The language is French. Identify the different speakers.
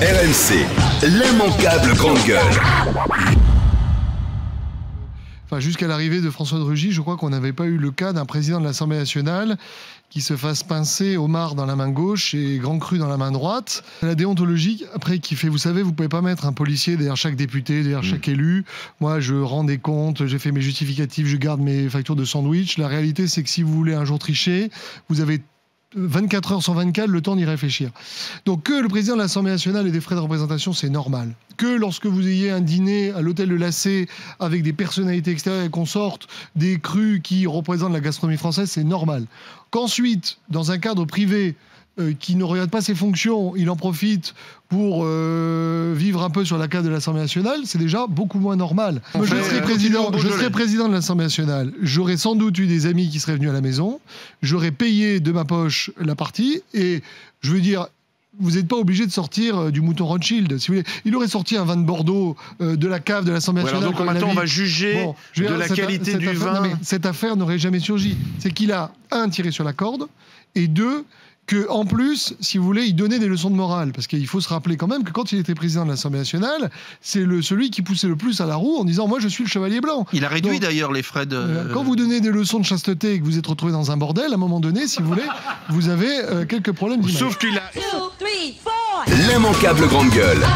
Speaker 1: RMC, l'immanquable grande gueule.
Speaker 2: Enfin, jusqu'à l'arrivée de François de Rugy, je crois qu'on n'avait pas eu le cas d'un président de l'Assemblée nationale qui se fasse pincer homard dans la main gauche et grand cru dans la main droite. La déontologie, après, qui fait, vous savez, vous pouvez pas mettre un policier derrière chaque député, derrière chaque élu. Moi, je rends des comptes, j'ai fait mes justificatifs, je garde mes factures de sandwich. La réalité, c'est que si vous voulez un jour tricher, vous avez 24 heures sur 24, le temps d'y réfléchir. Donc que le président de l'Assemblée nationale ait des frais de représentation, c'est normal. Que lorsque vous ayez un dîner à l'hôtel de Lacé avec des personnalités extérieures et qu'on sorte des crus qui représentent la gastronomie française, c'est normal. Qu'ensuite, dans un cadre privé, qui ne regarde pas ses fonctions, il en profite pour vivre un peu sur la cave de l'Assemblée nationale, c'est déjà beaucoup moins normal. Moi, je serais président de l'Assemblée nationale, j'aurais sans doute eu des amis qui seraient venus à la maison, j'aurais payé de ma poche la partie, et je veux dire, vous n'êtes pas obligé de sortir du mouton Rothschild. Si vous voulez. Il aurait sorti un vin de Bordeaux de la cave de l'Assemblée nationale.
Speaker 3: Donc maintenant, on va juger de la qualité du vin.
Speaker 2: Non, mais cette affaire n'aurait jamais surgi. C'est qu'il a, un, tiré sur la corde, et deux, qu'en plus, si vous voulez, il donnait des leçons de morale. Parce qu'il faut se rappeler quand même que quand il était président de l'Assemblée nationale, c'est celui qui poussait le plus à la roue en disant « Moi, je suis le chevalier blanc ».
Speaker 3: Il a réduit d'ailleurs les frais de...
Speaker 2: Quand vous donnez des leçons de chasteté et que vous êtes retrouvé dans un bordel, à un moment donné, si vous voulez, vous avez quelques problèmes d'image.
Speaker 3: Sauf qu'il a...
Speaker 1: L'immanquable grande gueule.